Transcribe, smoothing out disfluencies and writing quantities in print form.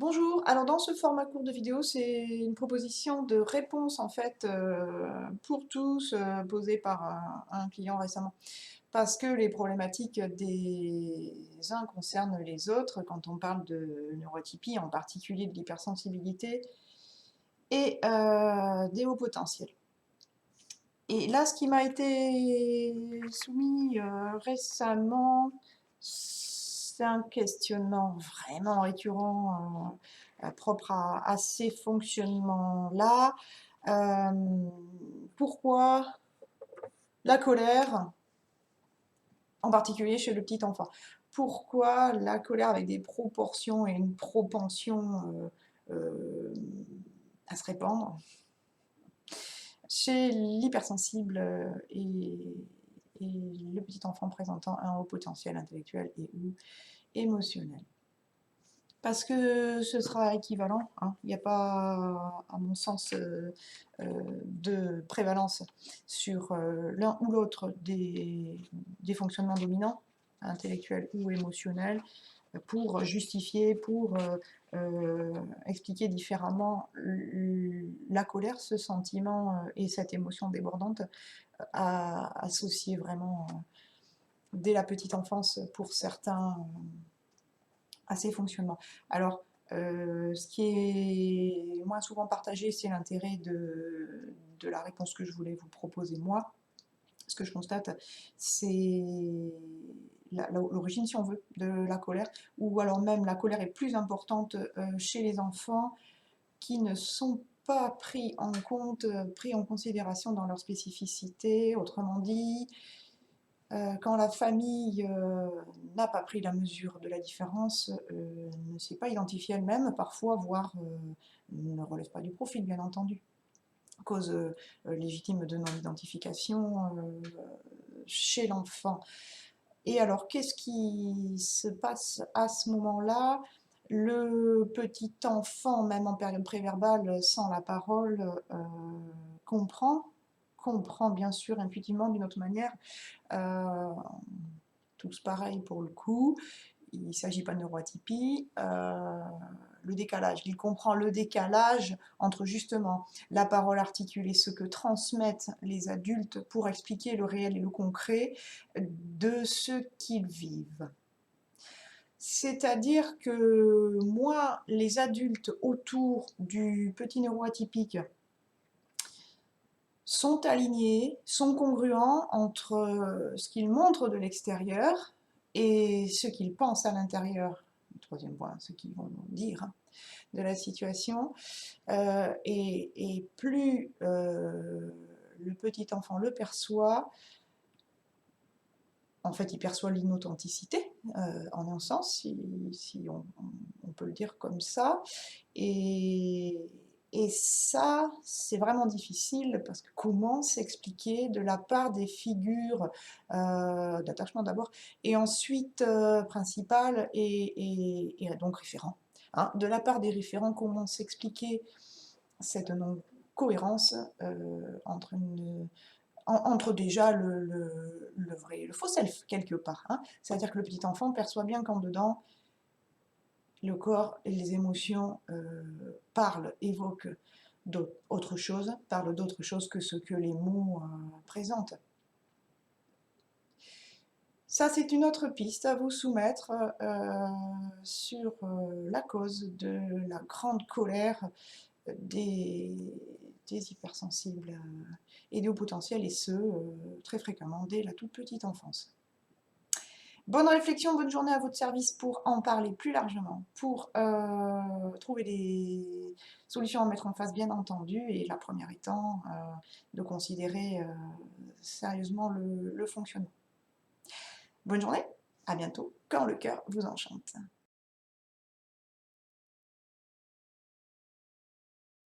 Bonjour, alors dans ce format court de vidéo, c'est une proposition de réponse en fait pour tous posée par un client récemment. Parce que les problématiques des uns concernent les autres quand on parle de neurotypie, en particulier de l'hypersensibilité et des hauts potentiels. Et là, ce qui m'a été soumis récemment, c'est un questionnement vraiment récurrent, propre à ces fonctionnements-là. Pourquoi la colère, en particulier chez le petit enfant? Pourquoi la colère avec des proportions et une propension à se répandre chez l'hypersensible et le petit enfant présentant un haut potentiel intellectuel et ou émotionnel. Parce que ce sera équivalent, hein. Il n'y a pas, à mon sens, de prévalence sur l'un ou l'autre des fonctionnements dominants, intellectuels ou émotionnels, pour justifier, pour expliquer différemment la colère, ce sentiment et cette émotion débordante associée vraiment dès la petite enfance pour certains à ces fonctionnements. Alors, ce qui est moins souvent partagé, c'est l'intérêt de la réponse que je voulais vous proposer moi. Ce que je constate, c'est l'origine, si on veut, de la colère, ou alors même la colère est plus importante chez les enfants qui ne sont pas pris en compte, pris en considération dans leur spécificité. Autrement dit, quand la famille n'a pas pris la mesure de la différence, ne s'est pas identifiée elle-même, parfois, voire ne relève pas du profil, bien entendu. Cause légitime de non-identification chez l'enfant. Et alors, qu'est-ce qui se passe à ce moment-là? Le petit enfant, même en période préverbale, sans la parole, comprend, comprend bien sûr intuitivement d'une autre manière, tous pareils pour le coup, il ne s'agit pas de neuroatypie, le décalage. Il comprend le décalage entre justement la parole articulée, ce que transmettent les adultes pour expliquer le réel et le concret de ce qu'ils vivent. C'est-à-dire que moi, les adultes autour du petit neuroatypique sont alignés, sont congruents entre ce qu'ils montrent de l'extérieur et ce qu'ils pensent à l'intérieur. Troisième point, ce qu'ils vont nous dire de la situation. Et plus le petit enfant le perçoit, en fait, il perçoit l'inauthenticité, en un sens, si on peut le dire comme ça. Et ça, c'est vraiment difficile parce que comment s'expliquer de la part des figures d'attachement d'abord, et ensuite principales et donc référents. Hein. De la part des référents, comment s'expliquer cette non-cohérence entre déjà le vrai et le faux self, quelque part. Hein. C'est-à-dire que le petit enfant perçoit bien qu'en dedans, le corps et les émotions parlent, évoquent autre chose, parlent d'autre chose que ce que les mots présentent. Ça, c'est une autre piste à vous soumettre sur la cause de la grande colère des hypersensibles et des hauts potentiels, et ce, très fréquemment dès la toute petite enfance. Bonne réflexion, bonne journée à votre service pour en parler plus largement, pour trouver des solutions à mettre en face, bien entendu, et la première étant de considérer sérieusement le fonctionnement. Bonne journée, à bientôt, quand le cœur vous enchante.